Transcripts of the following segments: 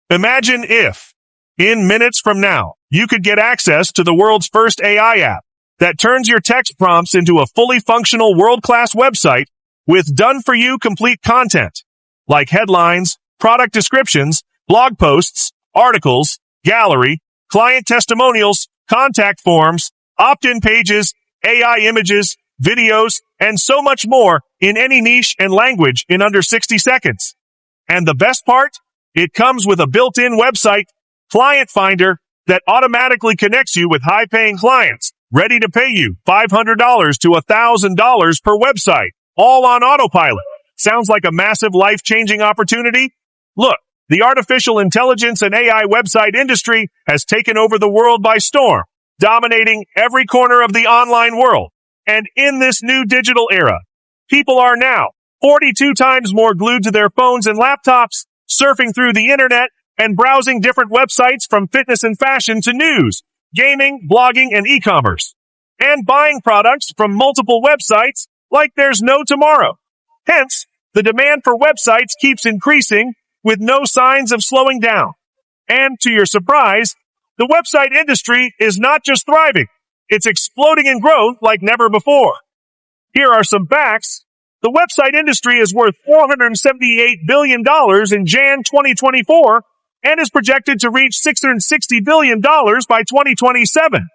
Imagine if, in minutes from now, you could get access to the world's first AI app that turns your text prompts into a fully functional world-class website with done-for-you complete content, like headlines, product descriptions, blog posts, articles, gallery, client testimonials, contact forms, opt-in pages, AI images, videos, and so much more in any niche and language in under 60 seconds. And the best part? It comes with a built-in website client finder that automatically connects you with high-paying clients, ready to pay you $500 to $1,000 per website, all on autopilot. Sounds like a massive life-changing opportunity? Look, the artificial intelligence and AI website industry has taken over the world by storm, dominating every corner of the online world. And in this new digital era, people are now 42 times more glued to their phones and laptops, surfing through the internet, and browsing different websites from fitness and fashion to news, gaming, blogging, and e-commerce, and buying products from multiple websites like there's no tomorrow. Hence, the demand for websites keeps increasing with no signs of slowing down. And to your surprise, the website industry is not just thriving, it's exploding in growth like never before. Here are some facts. The website industry is worth $478 billion in Jan 2024 and is projected to reach $660 billion by 2027.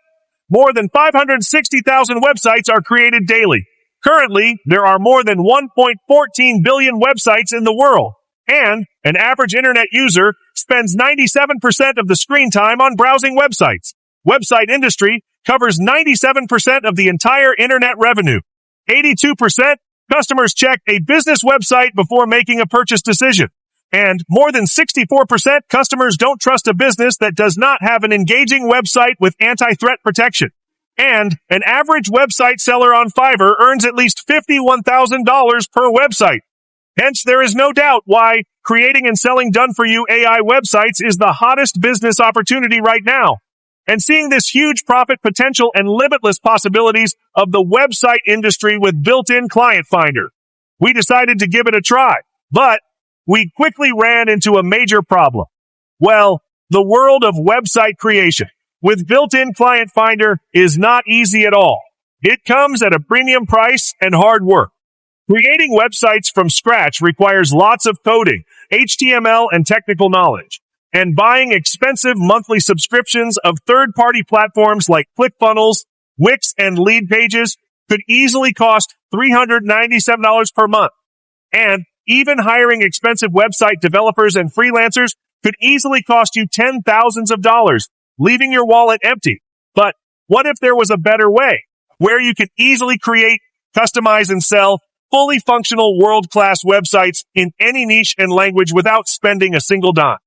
More than 560,000 websites are created daily. Currently, there are more than 1.14 billion websites in the world, and an average internet user spends 97% of the screen time on browsing websites. Website industry covers 97% of the entire internet revenue. 82% customers check a business website before making a purchase decision. And more than 64% customers don't trust a business that does not have an engaging website with anti-threat protection. And an average website seller on Fiverr earns at least $51,000 per website. Hence, there is no doubt why creating and selling done-for-you AI websites is the hottest business opportunity right now. And seeing this huge profit potential and limitless possibilities of the website industry with built-in Client Finder, we decided to give it a try. But we quickly ran into a major problem. Well, the world of website creation with built-in Client Finder is not easy at all. It comes at a premium price and hard work. Creating websites from scratch requires lots of coding, HTML, and technical knowledge. And buying expensive monthly subscriptions of third-party platforms like ClickFunnels, Wix, and Lead Pages could easily cost $397 per month. And even hiring expensive website developers and freelancers could easily cost you $10,000s of dollars, leaving your wallet empty. But what if there was a better way, where you could easily create, customize, and sell fully functional world-class websites in any niche and language without spending a single dime?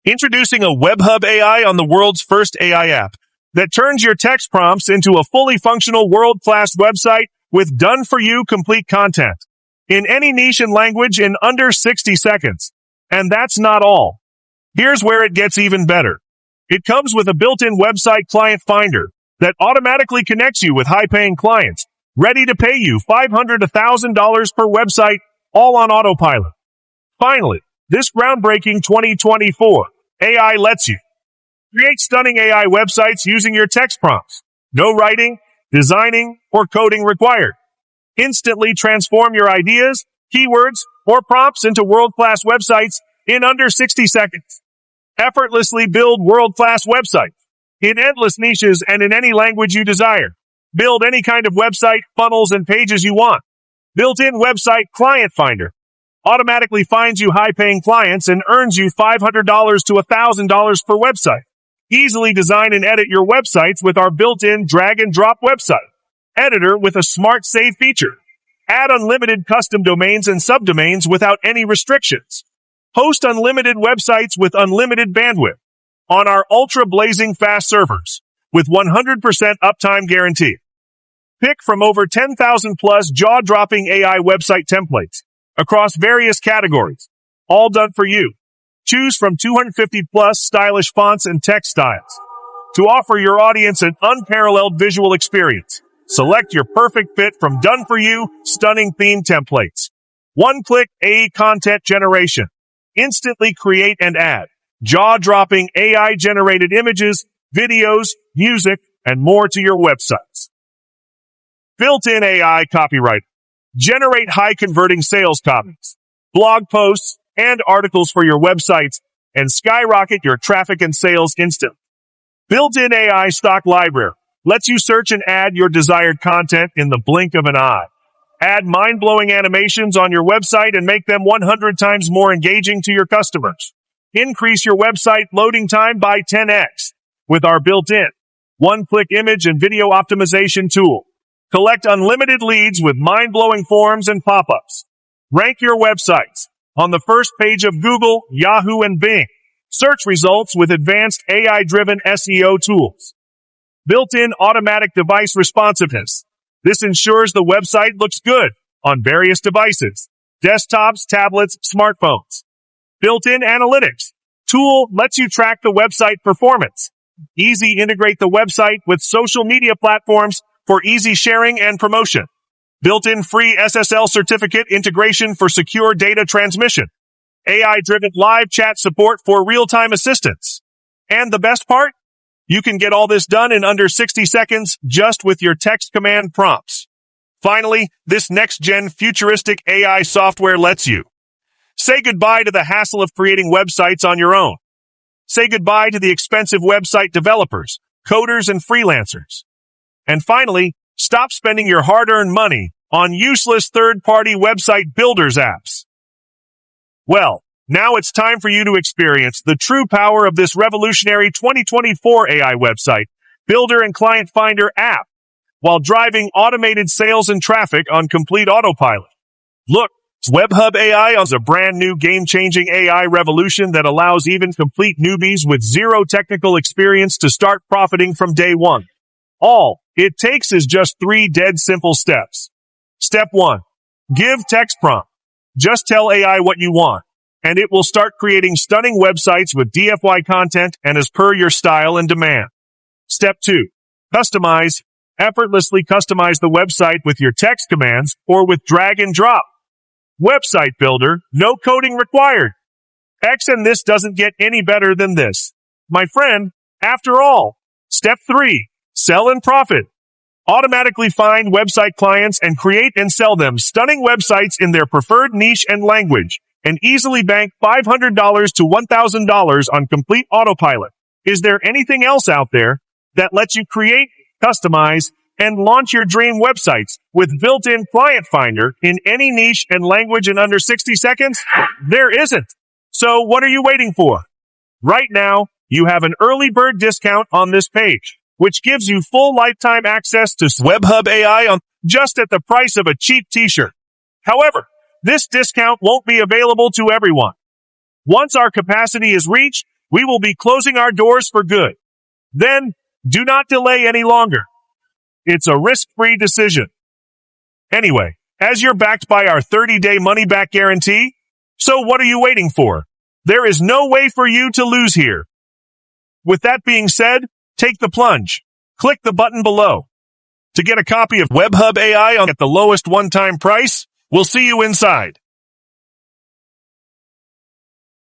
Introducing a WebHub AI on the world's first AI app that turns your text prompts into a fully functional world-class website with done-for-you complete content in any niche and language in under 60 seconds. And that's not all. Here's where it gets even better. It comes with a built-in website client finder that automatically connects you with high-paying clients, ready to pay you $500 to $1,000 per website, all on autopilot. Finally, this groundbreaking 2024 AI lets you create stunning AI websites using your text prompts. No writing, designing, or coding required. Instantly transform your ideas, keywords, or prompts into world-class websites in under 60 seconds. Effortlessly build world-class websites in endless niches and in any language you desire. Build any kind of website, funnels, and pages you want. Built-in website client finder automatically finds you high-paying clients and earns you $500 to $1,000 per website. Easily design and edit your websites with our built-in drag-and-drop website editor with a smart save feature. Add unlimited custom domains and subdomains without any restrictions. Host unlimited websites with unlimited bandwidth on our ultra-blazing fast servers with 100% uptime guarantee. Pick from over 10,000 plus jaw-dropping AI website templates across various categories, all done for you. Choose from 250 plus stylish fonts and text styles to offer your audience an unparalleled visual experience. Select your perfect fit from done-for-you, stunning theme templates. One-click AI content generation. Instantly create and add jaw-dropping AI-generated images, videos, music, and more to your websites. Built-in AI copywriter. Generate high-converting sales copies, blog posts, and articles for your websites, and skyrocket your traffic and sales instantly. Built-in AI stock library lets you search and add your desired content in the blink of an eye. Add mind-blowing animations on your website and make them 100 times more engaging to your customers. Increase your website loading time by 10x with our built-in one-click image and video optimization tool. Collect unlimited leads with mind-blowing forms and pop-ups. Rank your websites on the first page of Google, Yahoo, and Bing. Search results with advanced AI-driven SEO tools. Built-in automatic device responsiveness. This ensures the website looks good on various devices, desktops, tablets, smartphones. Built-in analytics. Tool lets you track the website performance. Easy integrate the website with social media platforms for easy sharing and promotion. Built-in free SSL certificate integration for secure data transmission. AI-driven live chat support for real-time assistance. And the best part? You can get all this done in under 60 seconds just with your text command prompts. Finally, this next-gen futuristic AI software lets you say goodbye to the hassle of creating websites on your own. Say goodbye to the expensive website developers, coders, and freelancers. And finally, stop spending your hard-earned money on useless third-party website builders apps. Well, now it's time for you to experience the true power of this revolutionary 2024 AI website builder and client finder app while driving automated sales and traffic on complete autopilot. Look, WebHub AI is a brand new game-changing AI revolution that allows even complete newbies with zero technical experience to start profiting from day one. All it takes is just 3 dead simple steps. Step 1. Give text prompt. Just tell AI what you want, and it will start creating stunning websites with DFY content and as per your style and demand. Step 2. Customize. Effortlessly customize the website with your text commands or with drag and drop. Website builder, no coding required. And this doesn't get any better than this, my friend, after all. Step 3. Sell and profit. Automatically find website clients and create and sell them stunning websites in their preferred niche and language, and easily bank $500 to $1,000 on complete autopilot. Is there anything else out there that lets you create, customize, and launch your dream websites with built-in client finder in any niche and language in under 60 seconds? There isn't. So what are you waiting for? Right now, you have an early bird discount on this page, which gives you full lifetime access to WebHub AI just at the price of a cheap t-shirt. However, this discount won't be available to everyone. Once our capacity is reached, we will be closing our doors for good. Then, do not delay any longer. It's a risk-free decision. Anyway, as you're backed by our 30-day money-back guarantee, so what are you waiting for? There is no way for you to lose here. With that being said, take the plunge. Click the button below. To get a copy of WebHub AI at the lowest one-time price, we'll see you inside.